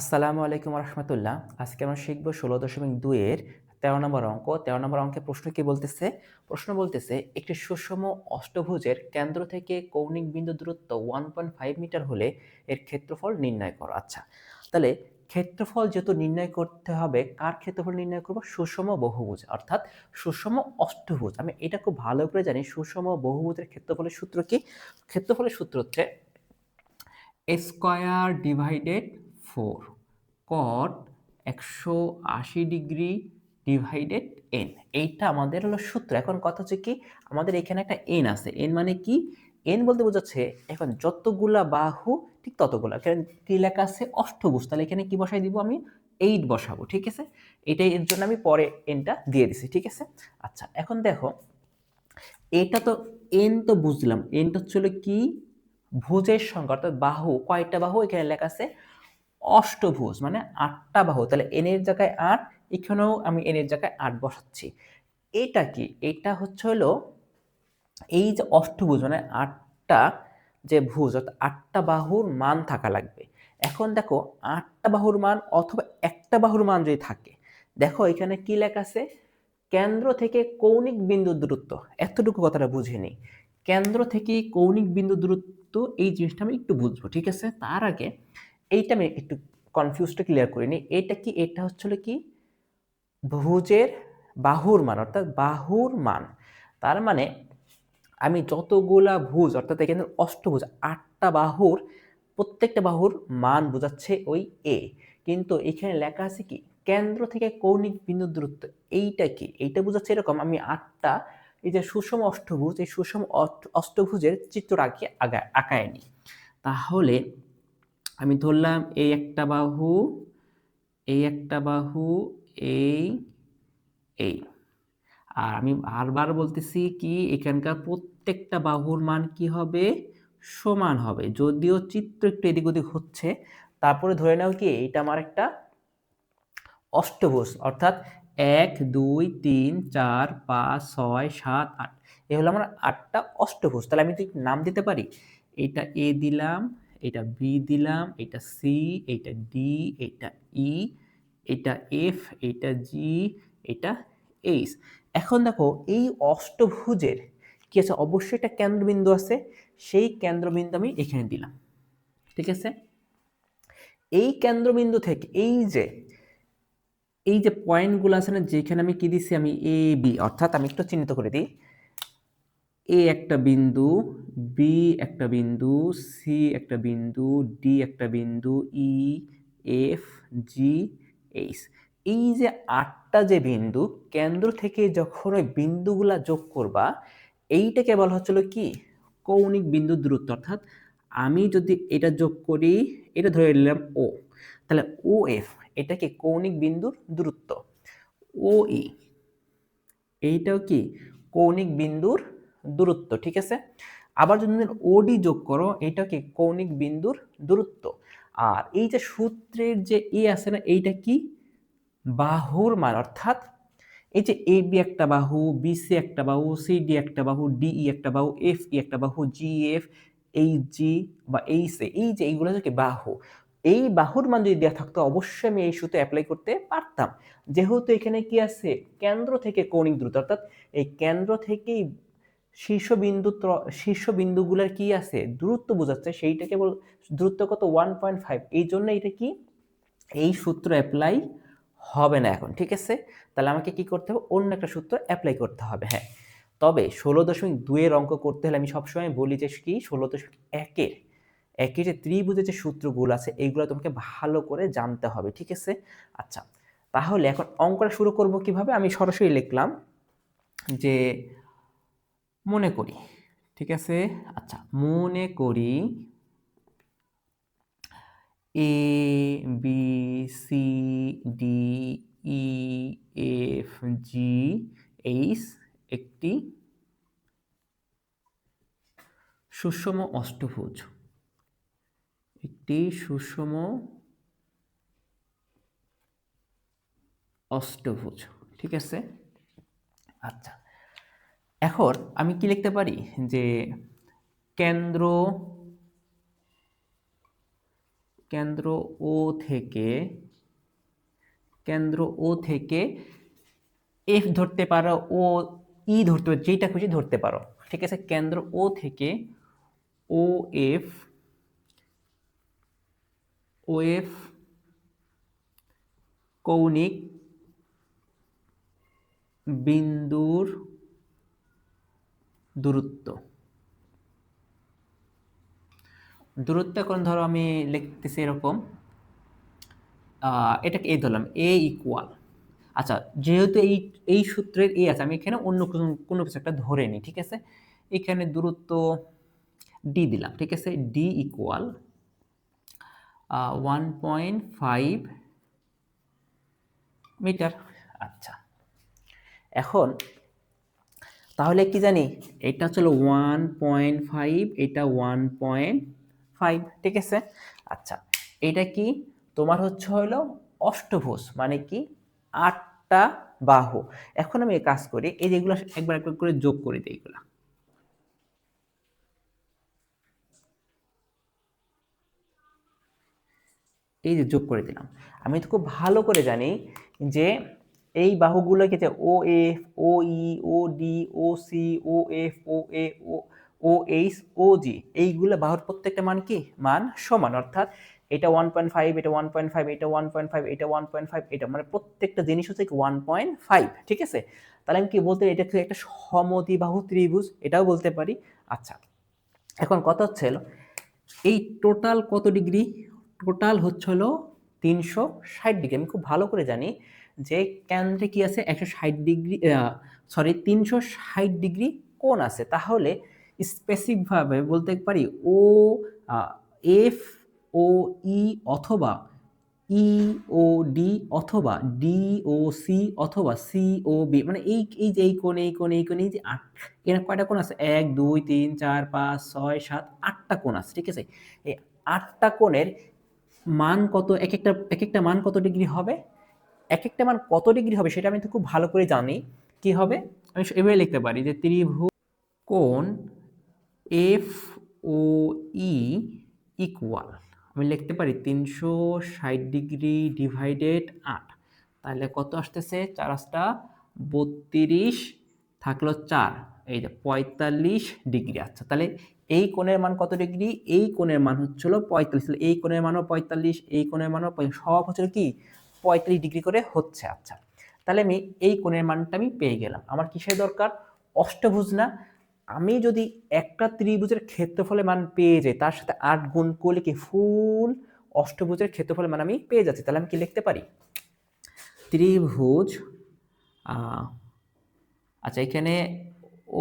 আসসালামু আলাইকুম রহমতুল্লাহ। আজকে আমরা শিখব ১৬.২ এর ১৩ নম্বর অঙ্ক। ১৩ নম্বর অঙ্কের প্রশ্ন কি বলতেছে? প্রশ্ন বলতেছে একটি সুষম অষ্টভুজের কেন্দ্র থেকে কৌণিক বিন্দু দূরত্ব 1.5 মিটার হলে এর ক্ষেত্রফল নির্ণয় করো। আচ্ছা, তাহলে ক্ষেত্রফল যেহেতু নির্ণয় করতে হবে, কার ক্ষেত্রফল নির্ণয় করব? সুষম বহুভুজ অর্থাৎ সুষম অষ্টভুজ। আমি এটা খুব ভালো করে জানি। সুষম বহুভুজের ক্ষেত্রফলের সূত্র কি? ক্ষেত্রফলের সূত্র হচ্ছে a square divided 4 cot 180 degree divided n। এইটা আমাদের হলো সূত্র। এখন কথা হচ্ছে কি, আমাদের এখানে একটা n আছে। n মানে কি? n বলতে বোঝাচ্ছে এখন যতগুলা বাহু ঠিক ততগুলা। এখানে কি লেখা আছে? অষ্টভুজ। তাহলে এখানে কি বসাই দিব আমি? 8 বসাবো। ঠিক আছে? এটাই এর জন্য আমি পরে nটা দিয়ে দিছি। ঠিক আছে? আচ্ছা, এখন দেখো এটা তো n তো বুঝলাম। n টা হচ্ছে হলো কি? ভুজের সংখ্যা অর্থাৎ বাহু। কয়টা বাহু? এখানে লেখা আছে অষ্টভুজ মানে 8টা বাহু। তাহলে n এর জায়গায় 8, এখানেও আমি n এর জায়গায় 8 বসাচ্ছি। এটা কি? এটা হচ্ছে হলো এই যে অষ্টভুজ মানে 8টা যে ভুজ অর্থাৎ 8টা বাহুর মান থাকা লাগবে। এখন দেখো 8টা বাহুর মান অথবা একটা বাহুর মান যদি থাকে, দেখো এখানে কি লেখা আছে? কেন্দ্র থেকে কৌণিক বিন্দুর দূরত্ব। এতটুকু কথাটা বুঝে নিই। কেন্দ্র থেকে কৌণিক বিন্দু দূরত্ব, এই জিনিসটা আমি একটু বুঝবো। ঠিক আছে? তার আগে এইটা আমি একটু কনফিউজটা ক্লিয়ার করে নিই। এটা কি? এটা হচ্ছে হলো কি? ভুজের বাহুর মান অর্থাৎ বাহুর মান। তার মানে আমি যতগুলা ভুজ অর্থাৎ এখানে অষ্টভুজ 8টা বাহুর প্রত্যেকটা বাহুর মান বোঝাচ্ছে ওই এ। কিন্তু এখানে লেখা আছে কি? কেন্দ্র থেকে কৌণিক বিন্দু দূরত্ব। এইটা কি? এইটা বোঝাচ্ছে এরকম আমি 8টা এই যে সুষম অষ্টভুজ, এই সুষম অষ্টভুজের চিত্র আঁকায় নিই। তাহলে আমি ধরলাম এই একটা বাহু, এই একটা বাহু, এই এই আর আমি বারবার বলতেছি কি এখানকার প্রত্যেকটা বাহুর মান কি হবে? সমান হবে। যদিও চিত্র একটু এদিক ওদিক হচ্ছে, তারপরে ধরে নাও কি এটা আমার একটা অষ্টভুজ অর্থাৎ 1 2 3 4 5 6 7 8, এ হলো আমার 8টা অষ্টভুজ। তাহলে আমি নাম দিতে পারি। এটা এ দিলাম, এটা বি দিলাম, এটা সি, এটা ডি, এটা ই, এটা এফ, এটা জি, এটা এইচ। এখন দেখো এই অষ্টভুজের কি আছে? অবশ্যই একটা কেন্দ্রবিন্দু আছে। সেই কেন্দ্রবিন্দু আমি এখানে দিলাম। ঠিক আছে? এই কেন্দ্রবিন্দু থেকে এই যে পয়েন্টগুলো আছে না, যেখানে আমি কি দিছি? আমি এ বি অর্থাৎ আমি একটু চিহ্নিত করে দিই। এ একটা বিন্দু, বি একটা বিন্দু, সি একটা বিন্দু, ডি একটা বিন্দু, ই, এফ, জি, এইচ। এই যে 8টা যে বিন্দু, কেন্দ্র থেকে যখন ওই বিন্দুগুলা যোগ করবা, এইটাকে বলা হচ্ছিল কি? কৌণিক বিন্দু দূরত্ব। অর্থাৎ আমি যদি এটা যোগ করি, এটা ধরে নিলাম ও, তাহলে ও এফ এটা কি? কৌণিক বিন্দুর দূরত্ব। ও ই এইটাও কি? কৌণিক বিন্দুর দূরত্ব। ঠিক আছে? আবার যদি ওডি যোগ করো, এটা কি? কৌণিক বিন্দুর দূরত্ব। আর এই যে সূত্রের যে এ আছে না, এইটা কি? বাহুর মান। অর্থাৎ এই যে এ বি একটা বাহু, বি সি একটা বাহু, সি ডি একটা বাহু, ডি ই একটা বাহু, এফ ই একটা বাহু, জি এফ, এইচ জি বা এইচ এ, এই যে এইগুলো হচ্ছে কি? বাহু। এই বাহুর মান যদি দেওয়া থাকতো, অবশ্যই আমি এই সূত্র অ্যাপ্লাই করতে পারতাম। যেহেতু এখানে কি আছে? কেন্দ্র থেকে কৌণিক দূরত্ব অর্থাৎ এই কেন্দ্র থেকেই শীর্ষবিন্দুগুলোর কি আছে? দূরত্ব বোঝাচ্ছে। সেইটাকে দূরত্ব কত? 1.5। এই জন্য এটা কি? এই সূত্র অ্যাপ্লাই হবে না এখন। ঠিক আছে? তাহলে আমাকে কি করতে হবে? অন্য একটা সূত্র অ্যাপ্লাই করতে হবে। হ্যাঁ, তবে 16.2 এর অঙ্ক করতে হলে আমি সবসময় বলি যে কি 16.1 এর একের যে ত্রিভুজের যে সূত্রগুলো আছে এইগুলো তোমাকে ভালো করে জানতে হবে। ঠিক আছে? আচ্ছা, তাহলে এখন অঙ্কটা শুরু করব কিভাবে? আমি সরাসরি লিখলাম যে মনে করি। ঠিক আছে? আচ্ছা, মনে করি A B C D E F G H একটি সুষম অষ্টভুজ। একটি সুষম অষ্টভুজ। ঠিক আছে? আচ্ছা, এখন আমি কি লিখতে পারি? যে কেন্দ্র কেন্দ্র ও থেকে এফ ধরতে পারো, ও ই ধরতে পারো, যেটা খুশি ধরতে পারো। ঠিক আছে, কেন্দ্র ও থেকে ও এফ কৌণিক বিন্দুর দূরত্ব। এখন ধরো আমি লিখতেছি এরকম, এটাকে এ ধরলাম, এ ইকুয়াল, আচ্ছা যেহেতু এই সূত্রের এ আছে, আমি এখানে অন্য কোনো কিছু একটা ধরে নিই। ঠিক আছে, এখানে দূরত্ব ডি দিলাম। ঠিক আছে, ডি ইকুয়াল 1.5 মিটার। আচ্ছা, এখন তাহলে কি জানি, এটা হচ্ছে 1.5, এটা 1.5। ঠিক আছে, আচ্ছা এটা কি তোমার হচ্ছে হলো অষ্টভুজ, মানে কি 8টা বাহু। এখন আমি এই কাজ করি, এই যেগুলো একবার একবার করে যোগ করে দিই এগুলা। এই যে যোগ করে দিলাম। আমি তো খুব ভালো করে জানি যে এই বাহুগুলোকে, যে ও এফ, ও ই, ও ডি, ও সি, ও এফ, ও এ, ও এইচ, ও জি, এইগুলো বাহুর প্রত্যেকটা মান কি মান সমান, অর্থাৎ এটা 1.5, এটা 1.5, এটা 1.5, এটা 1.5, এটা মানে প্রত্যেকটা জিনিস হচ্ছে 1.5। ঠিক আছে, তাহলে আমি কি বলতে পারি, এটা কি একটা সমদ্বিবাহু ত্রিভুজ, এটাও বলতে পারি। আচ্ছা, এখন কথা হচ্ছে এই টোটাল কত ডিগ্রি, টোটাল হচ্ছে হলো 360 ডিগ্রি। আমি খুব ভালো করে জানি যে কেন্দ্রে কি আছে 160 ডিগ্রি, সরি 360 ডিগ্রি কোণ আছে। তাহলে স্পেসিফিকভাবে বলতে পারি ও এফ ও ই, অথবা ই ও ডি, অথবা ডি ও সি, অথবা সি ও বি, মানে এই এই যে এই কোণ, এই কোণ, এই কোণ, এই যে আট, এর কয়টা কোণ আছে, 1 2 3 4 5 6 7 8টা কোণ আছে। ঠিক আছে, এই 8টা কোণের মান কত, এক একটা মান কত ডিগ্রি হবে, এক একটা মান কত ডিগ্রি হবে সেটা আমি তো খুব ভালো করে জানি। কি হবে, আমি এভাবে লিখতে পারি যে ত্রিভুজ কোণ এফ ও ই ইকুয়াল, আমি লিখতে পারি 360 ডিগ্রি ডিভাইডেড 8, তাহলে কত আসতেছে, 4 × 8 = 32, থাকলো 4, এই যে 45 ডিগ্রি। আচ্ছা, তাহলে এই কোণের মান কত ডিগ্রি, এই কোণের মান হচ্ছিল 45, তাহলে এই কোণের মানও 45, এই কোণের মানও 45, সব হচ্ছে কি 45 ডিগ্রি করে হচ্ছে। আচ্ছা, তাহলে আমি এই কোণের মানটা আমি পেয়ে গেলাম। আমার কিসের দরকার, অষ্টভুজ না। আমি যদি একটা ত্রিভুজের ক্ষেত্রফলের মান পেয়ে যাই, তার সাথে 8 গুণ করলে কি ফুল অষ্টভুজের ক্ষেত্রফলের মান আমি পেয়ে যাচ্ছি। তাহলে আমি কি লিখতে পারি, ত্রিভুজ, আচ্ছা এখানে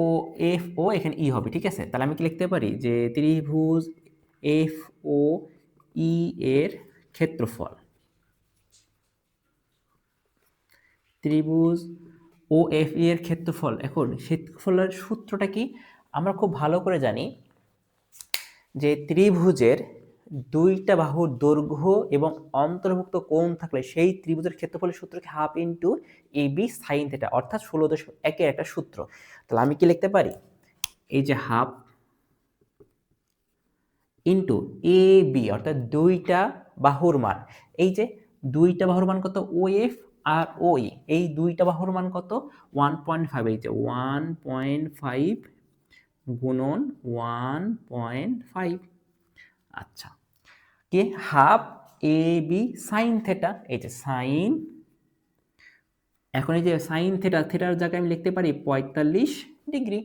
ও এফ ও, এখানে ই হবে। ঠিক আছে, তাহলে আমি কি লিখতে পারি যে ত্রিভুজ এফ ও ই এর ক্ষেত্রফল, ত্রিভুজ ও এফ ই এর ক্ষেত্রফল। এখন ক্ষেত্রফলের সূত্রটা কি, আমরা খুব ভালো করে জানি যে ত্রিভুজের দুইটা বাহুর দৈর্ঘ্য এবং অন্তর্ভুক্ত কোণ থাকলে সেই ত্রিভুজের ক্ষেত্রফলের সূত্রকে half into A B sine theta, অর্থাৎ 16.1 একটা সূত্র। তাহলে আমি কি লিখতে পারি, এই যে হাফ ইন্টু এ বি, অর্থাৎ দুইটা বাহুর মান, এই যে দুইটা বাহুর মান কত, ও এফ আর ও ই, এই দুইটা বাহুর মান কত 1.5, এই যে 1.5 গুণন 1.5। আচ্ছা, কি half A B sine theta, এই যে সাইন, এখন এই যে সাইন থেটা, থেটার জায়গায় আমি লিখতে পারি 45 ডিগ্রি।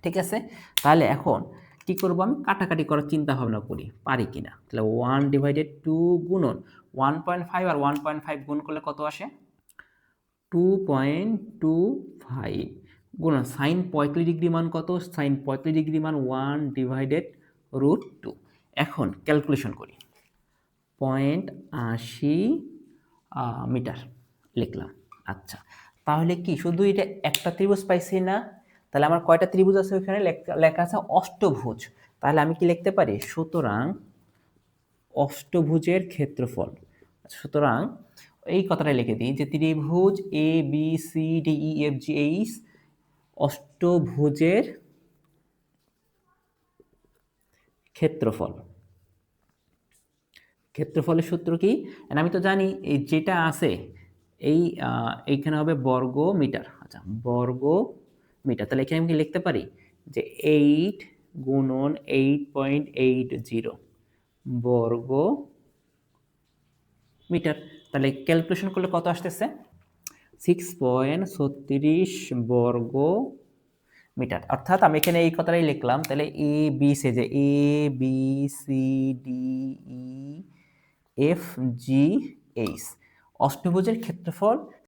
ঠিক আছে, তাহলে এখন কি করব, আমি কাটাকাটি করার চিন্তা ভাবনা করি পারি কিনা। তাহলে 1/2 গুণন 1.5 আর 1.5 গুণ করলে কত আসে, 2.25 গুণন সাইন 45 ডিগ্রি মান কত, সাইন 45 ডিগ্রি মান 1/√2। এখন ক্যালকুলেশন করি, 0.80 মিটার লিখলাম। আচ্ছা, তাহলে কি শুধু এটা একটা ত্রিভুজ পাইছি না, তাহলে আমার কয়টা ত্রিভুজ আছে ওখানে লেখা আছে অষ্টভুজ। তাহলে আমি কি লিখতে পারি, সুতরাং অষ্টভুজের ক্ষেত্রফল। সুতরাং এই কথাটা লিখে দিই যে ত্রিভুজ A B C D E F G H অষ্টভুজের ক্ষেত্রফল, ক্ষেত্রফলের সূত্র কি? And আমি তো জানি এই যেটা আছে এই এইখানে হবে বর্গ মিটার। আচ্ছা, বর্গ মিটার। তাহলে এখানে আমি কি লিখতে পারি যে 8 গুণন 8.80 বর্গ মিটার। তাহলে ক্যালকুলেশন করলে কত আসতেছে? 6.36 বর্গ মিটার। অর্থাৎ আমি এখানে এই কথাটাই লিখলাম। তাহলে এ বি সি, যে A B C D E F G H, অষ্টভুজের ক্ষেত্রফল